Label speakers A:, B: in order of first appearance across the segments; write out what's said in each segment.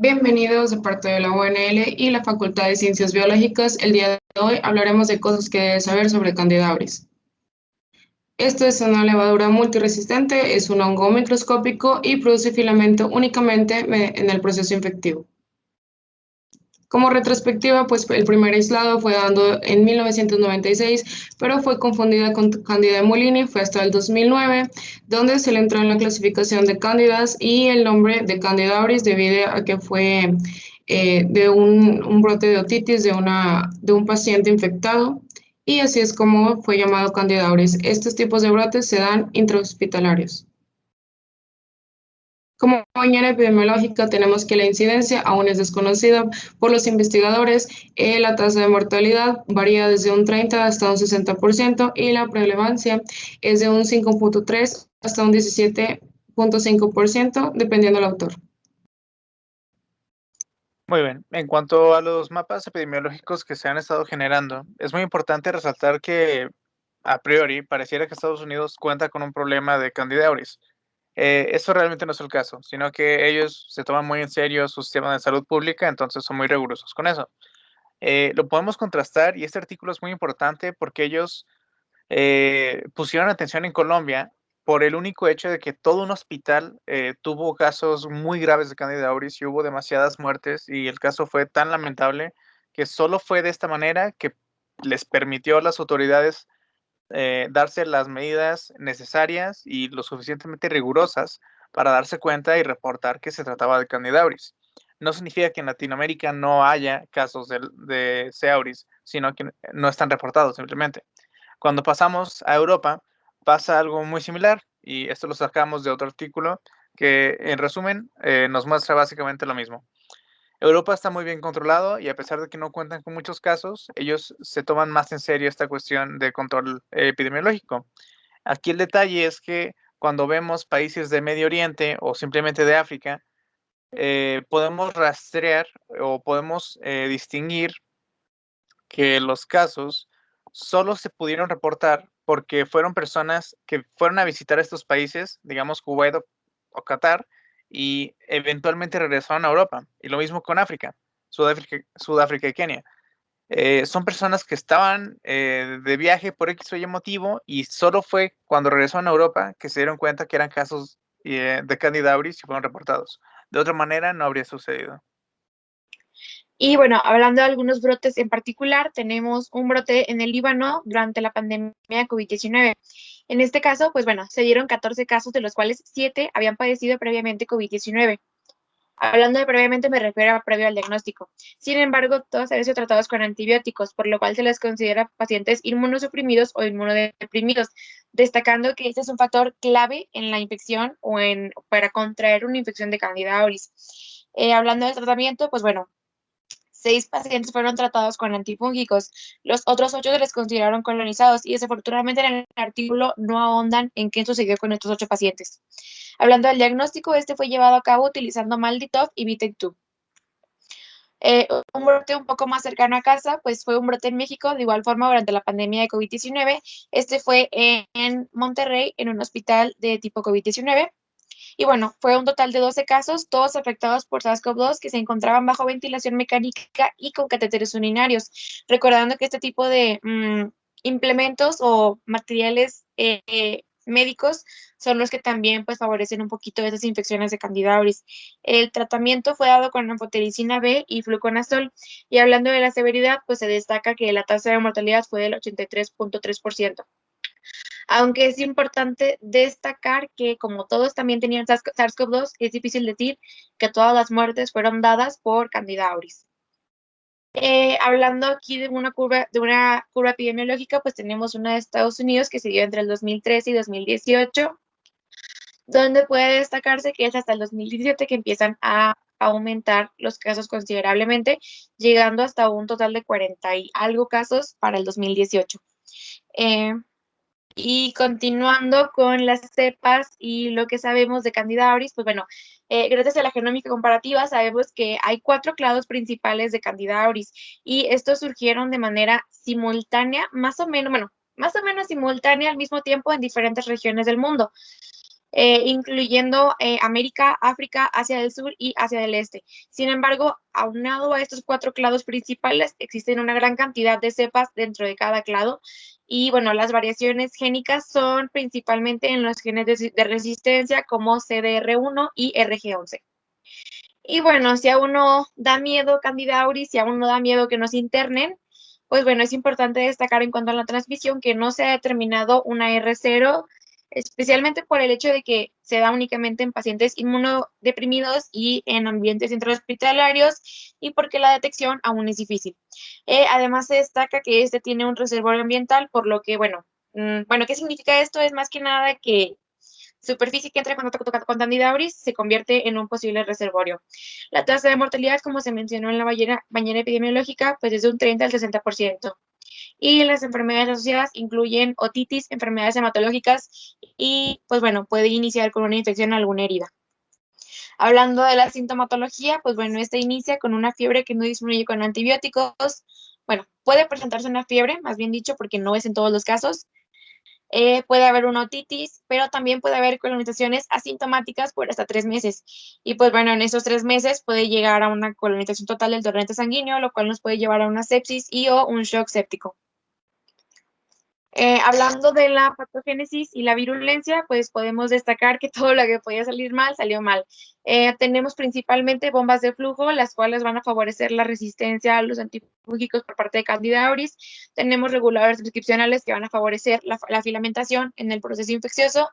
A: Bienvenidos de parte de la UNL y la Facultad de Ciencias Biológicas. El día de hoy hablaremos de cosas que debes saber sobre Candida auris. Esto es una levadura multiresistente, es un hongo microscópico y produce filamento únicamente en el proceso infectivo. Como retrospectiva, pues el primer aislado fue dado en 1996, pero fue confundida con Candida molini, fue hasta el 2009, donde se le entró en la clasificación de cándidas y el nombre de Candida auris debido a que fue de un brote de otitis de un paciente infectado, y así es como fue llamado Candida auris. Estos tipos de brotes se dan intrahospitalarios. Como mañana epidemiológica tenemos que la incidencia aún es desconocida por los investigadores. La tasa de mortalidad varía desde un 30 hasta un 60% y la prevalencia es de un 5.3 hasta un 17.5% dependiendo del autor.
B: Muy bien. En cuanto a los mapas epidemiológicos que se han estado generando, es muy importante resaltar que a priori pareciera que Estados Unidos cuenta con un problema de Candida auris. Eso realmente no es el caso, sino que ellos se toman muy en serio su sistema de salud pública, entonces son muy rigurosos con eso. Lo podemos contrastar y este artículo es muy importante porque ellos pusieron atención en Colombia por el único hecho de que todo un hospital tuvo casos muy graves de Candida auris y hubo demasiadas muertes y el caso fue tan lamentable que solo fue de esta manera que les permitió a las autoridades darse las medidas necesarias y lo suficientemente rigurosas para darse cuenta y reportar que se trataba de Candida auris. No significa que en Latinoamérica no haya casos de C. auris, sino que no están reportados simplemente. Cuando pasamos a Europa, pasa algo muy similar, y esto lo sacamos de otro artículo que, en resumen, nos muestra básicamente lo mismo. Europa está muy bien controlado y a pesar de que no cuentan con muchos casos, ellos se toman más en serio esta cuestión de control epidemiológico. Aquí el detalle es que cuando vemos países de Medio Oriente o simplemente de África, podemos rastrear o podemos distinguir que los casos solo se pudieron reportar porque fueron personas que fueron a visitar estos países, digamos Kuwait o Qatar, y eventualmente regresaron a Europa. Y lo mismo con África, Sudáfrica y Kenia. Son personas que estaban de viaje por X o Y motivo y solo fue cuando regresaron a Europa que se dieron cuenta que eran casos de Candida auris y fueron reportados. De otra manera, no habría sucedido.
C: Y bueno, hablando de algunos brotes en particular, tenemos un brote en el Líbano durante la pandemia de COVID-19. En este caso, pues bueno, se dieron 14 casos, de los cuales 7 habían padecido previamente COVID-19. Hablando de previamente, me refiero a previo al diagnóstico. Sin embargo, todos habían sido tratados con antibióticos, por lo cual se les considera pacientes inmunosuprimidos o inmunodeprimidos, destacando que este es un factor clave en la infección para contraer una infección de Candida auris. Hablando del tratamiento, pues bueno, 6 pacientes fueron tratados con antifúngicos, los otros 8 se les consideraron colonizados y desafortunadamente en el artículo no ahondan en qué sucedió con estos 8 pacientes. Hablando del diagnóstico, este fue llevado a cabo utilizando Malditov y Vitec-2. Un brote un poco más cercano a casa, pues fue un brote en México, de igual forma durante la pandemia de COVID-19. Este fue en Monterrey, en un hospital de tipo COVID-19. Y bueno, fue un total de 12 casos, todos afectados por SARS-CoV-2 que se encontraban bajo ventilación mecánica y con catéteres urinarios. Recordando que este tipo de implementos o materiales médicos son los que también pues favorecen un poquito esas infecciones de Candida auris. El tratamiento fue dado con anfotericina B y fluconazol. Y hablando de la severidad, pues se destaca que la tasa de mortalidad fue del 83.3%. Aunque es importante destacar que como todos también tenían SARS-CoV-2, es difícil decir que todas las muertes fueron dadas por Candida auris. Hablando aquí de una curva epidemiológica, pues tenemos una de Estados Unidos que se dio entre el 2013 y 2018, donde puede destacarse que es hasta el 2017 que empiezan a aumentar los casos considerablemente, llegando hasta un total de 40 y algo casos para el 2018. Y continuando con las cepas y lo que sabemos de Candida auris, pues bueno, gracias a la genómica comparativa sabemos que hay 4 clados principales de Candida auris y estos surgieron de manera simultánea, más o menos simultánea al mismo tiempo en diferentes regiones del mundo. incluyendo América, África, Asia del Sur y Asia del Este. Sin embargo, aunado a estos 4 clados principales, existen una gran cantidad de cepas dentro de cada clado. Y bueno, las variaciones génicas son principalmente en los genes de resistencia como CDR1 y RG11. Y bueno, si a uno da miedo Candida auris, si a uno da miedo que nos internen, pues bueno, es importante destacar en cuanto a la transmisión que no se ha determinado una R0, especialmente por el hecho de que se da únicamente en pacientes inmunodeprimidos y en ambientes intrahospitalarios y porque la detección aún es difícil. Además, se destaca que este tiene un reservorio ambiental, por lo que, bueno, ¿qué significa esto? Es más que nada que superficie que entra en contacto con Candida auris se convierte en un posible reservorio. La tasa de mortalidad, como se mencionó en la bañera epidemiológica, pues es de un 30 al 60%. Y las enfermedades asociadas incluyen otitis, enfermedades hematológicas y, pues bueno, puede iniciar con una infección en alguna herida. Hablando de la sintomatología, pues bueno, esta inicia con una fiebre que no disminuye con antibióticos. Bueno, puede presentarse una fiebre, más bien dicho, porque no es en todos los casos. Puede haber una otitis, pero también puede haber colonizaciones asintomáticas por hasta 3 meses. Y pues bueno, en esos 3 meses puede llegar a una colonización total del torrente sanguíneo, lo cual nos puede llevar a una sepsis y o un shock séptico. Hablando de la patogénesis y la virulencia, pues podemos destacar que todo lo que podía salir mal, salió mal. Tenemos principalmente bombas de flujo, las cuales van a favorecer la resistencia a los antifúngicos por parte de Candida auris. Tenemos reguladores transcripcionales que van a favorecer la filamentación en el proceso infeccioso.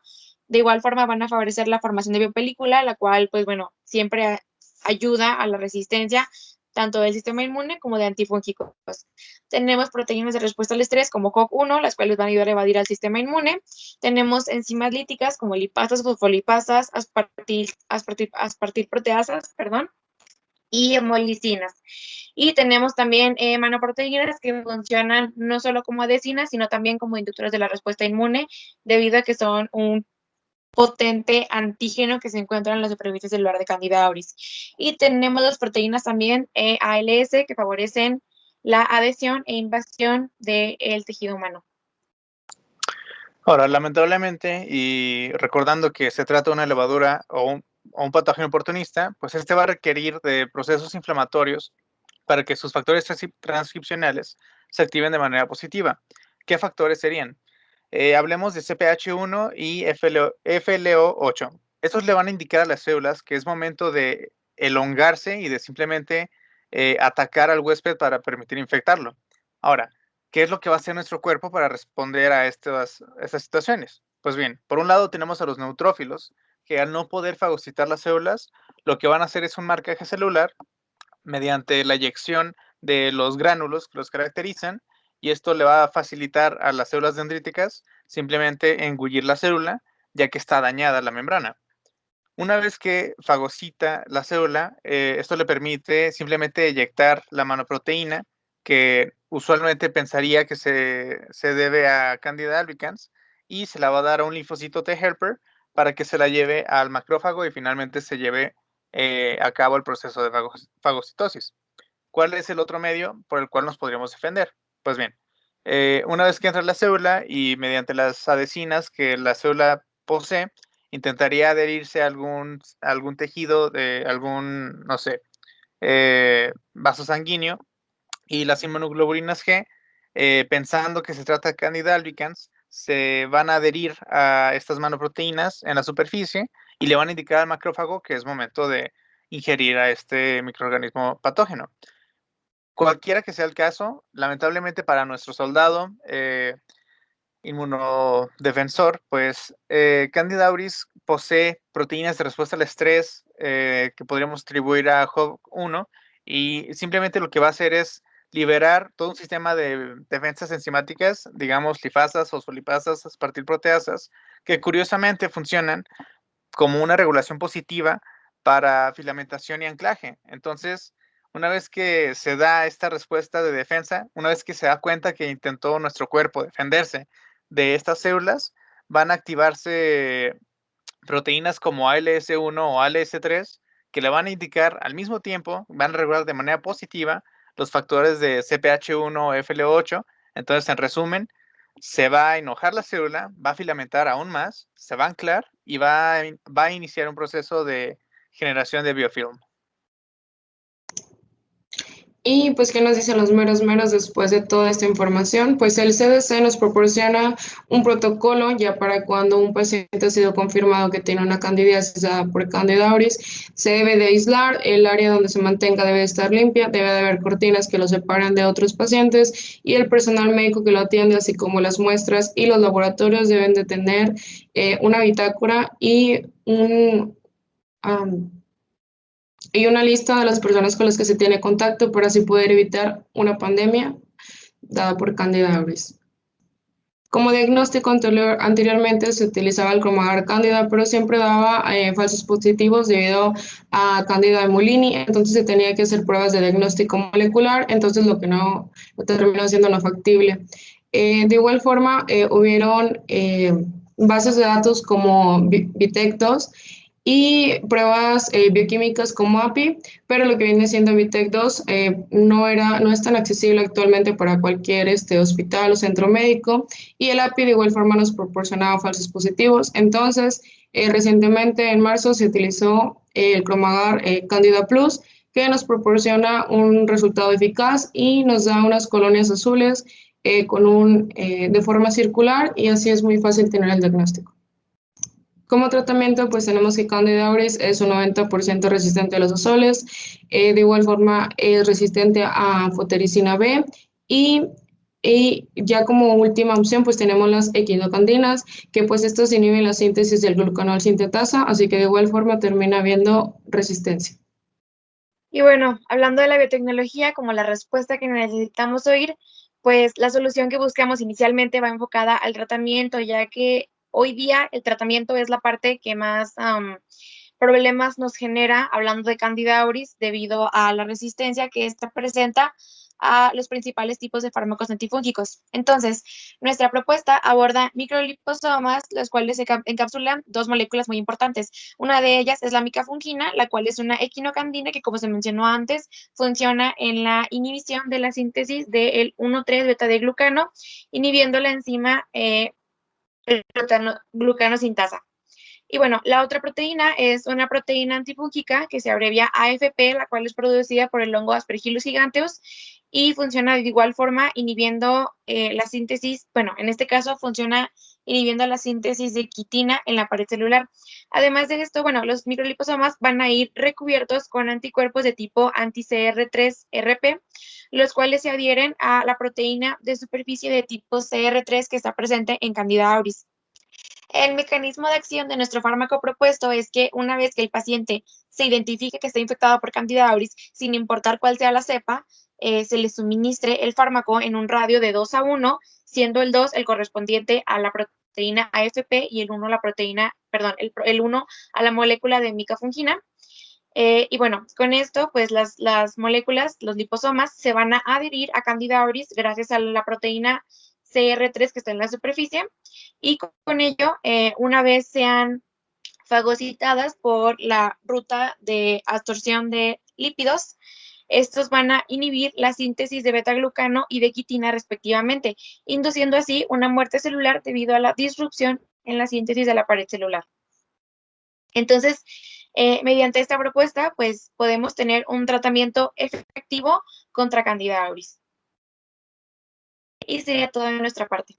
C: De igual forma van a favorecer la formación de biopelícula, la cual, pues bueno, siempre ayuda a la resistencia tanto del sistema inmune como de antifúngicos. Tenemos proteínas de respuesta al estrés como COC1, las cuales van a ayudar a evadir al sistema inmune. Tenemos enzimas líticas como lipasas, fosfolipasas, aspartilproteasas, y hemolicinas. Y tenemos también manoproteínas que funcionan no solo como adhesinas, sino también como inductores de la respuesta inmune, debido a que son un potente antígeno que se encuentra en la superficie celular de Candida auris. Y tenemos las proteínas también ALS que favorecen la adhesión e invasión del tejido humano.
B: Ahora, lamentablemente, y recordando que se trata de una levadura o un patógeno oportunista, pues este va a requerir de procesos inflamatorios para que sus factores transcripcionales se activen de manera positiva. ¿Qué factores serían? Hablemos de CPH1 y FLO8. Estos le van a indicar a las células que es momento de elongarse y de simplemente atacar al huésped para permitir infectarlo. Ahora, ¿qué es lo que va a hacer nuestro cuerpo para responder a estas situaciones? Pues bien, por un lado tenemos a los neutrófilos, que al no poder fagocitar las células, lo que van a hacer es un marcaje celular mediante la eyección de los gránulos que los caracterizan, y esto le va a facilitar a las células dendríticas simplemente engullir la célula, ya que está dañada la membrana. Una vez que fagocita la célula, esto le permite simplemente eyectar la manoproteína, que usualmente pensaría que se debe a Candida albicans, y se la va a dar a un linfocito T helper para que se la lleve al macrófago y finalmente se lleve a cabo el proceso de fagocitosis. ¿Cuál es el otro medio por el cual nos podríamos defender? Pues bien, una vez que entra la célula y mediante las adhesinas que la célula posee, intentaría adherirse a algún tejido de algún, no sé, vaso sanguíneo, y las inmunoglobulinas G, pensando que se trata de Candida albicans, se van a adherir a estas manoproteínas en la superficie y le van a indicar al macrófago que es momento de ingerir a este microorganismo patógeno. Cualquiera que sea el caso, lamentablemente para nuestro soldado inmunodefensor, pues Candida auris posee proteínas de respuesta al estrés que podríamos atribuir a HOV1, y simplemente lo que va a hacer es liberar todo un sistema de defensas enzimáticas, digamos lipasas, fosfolipasas, aspartilproteasas, que curiosamente funcionan como una regulación positiva para filamentación y anclaje. Entonces, una vez que se da esta respuesta de defensa, una vez que se da cuenta que intentó nuestro cuerpo defenderse de estas células, van a activarse proteínas como ALS1 o ALS3, que le van a indicar al mismo tiempo, van a regular de manera positiva los factores de CPH1 o FLO8. Entonces, en resumen, se va a enojar la célula, va a filamentar aún más, se va a anclar y va a iniciar un proceso de generación de biofilm.
A: Y pues, ¿qué nos dicen los meros después de toda esta información? Pues el CDC nos proporciona un protocolo ya para cuando un paciente ha sido confirmado que tiene una candidiasis dada por Candida auris, se debe de aislar, el área donde se mantenga debe estar limpia, debe de haber cortinas que lo separen de otros pacientes y el personal médico que lo atiende, así como las muestras y los laboratorios deben de tener una bitácora um, y una lista de las personas con las que se tiene contacto para así poder evitar una pandemia dada por Candida auris. Como diagnóstico anteriormente se utilizaba el Cromagar Candida, pero siempre daba falsos positivos debido a Candida emulini, entonces se tenía que hacer pruebas de diagnóstico molecular, entonces lo terminó siendo no factible. De igual forma, hubieron bases de datos como Vitec2 y pruebas bioquímicas como API, pero lo que viene siendo Vitec 2 no es tan accesible actualmente para cualquier hospital o centro médico y el API de igual forma nos proporcionaba falsos positivos. Entonces, recientemente en marzo se utilizó el Cromagar Candida Plus, que nos proporciona un resultado eficaz y nos da unas colonias azules de forma circular y así es muy fácil tener el diagnóstico. Como tratamiento, pues tenemos que Candida auris es un 90% resistente a los azoles, de igual forma es resistente a fotericina B y ya como última opción, pues tenemos las equinocandinas, que pues estos inhiben la síntesis del glucanol sintetasa, así que de igual forma termina habiendo resistencia.
C: Y bueno, hablando de la biotecnología como la respuesta que necesitamos oír, pues la solución que buscamos inicialmente va enfocada al tratamiento, ya que hoy día el tratamiento es la parte que más problemas nos genera, hablando de Candida auris, debido a la resistencia que esta presenta a los principales tipos de fármacos antifúngicos. Entonces, nuestra propuesta aborda microliposomas, los cuales se encapsulan dos moléculas muy importantes. Una de ellas es la micafungina, la cual es una equinocandina que, como se mencionó antes, funciona en la inhibición de la síntesis del 1,3-beta-de-glucano, inhibiendo la enzima glucano sintasa. Y bueno, la otra proteína es una proteína antifúngica que se abrevia AFP, la cual es producida por el hongo Aspergillus giganteus y funciona de igual forma inhibiendo la síntesis, bueno, en este caso funciona inhibiendo la síntesis de quitina en la pared celular. Además de esto, bueno, los microliposomas van a ir recubiertos con anticuerpos de tipo anti-CR3-RP, los cuales se adhieren a la proteína de superficie de tipo CR3 que está presente en Candida auris. El mecanismo de acción de nuestro fármaco propuesto es que una vez que el paciente se identifique que está infectado por Candida auris, sin importar cuál sea la cepa, se le suministre el fármaco en un radio de 2 a 1, siendo el 2 el correspondiente a la proteína AFP y el 1 la proteína, perdón, el 1 a la molécula de micafungina. Y bueno, con esto, pues las moléculas, los liposomas, se van a adherir a Candida auris gracias a la proteína CR3 que está en la superficie y con ello, una vez sean fagocitadas por la ruta de absorción de lípidos, estos van a inhibir la síntesis de beta-glucano y de quitina respectivamente, induciendo así una muerte celular debido a la disrupción en la síntesis de la pared celular. Entonces, mediante esta propuesta, pues podemos tener un tratamiento efectivo contra Candida auris. Y sería todo de nuestra parte.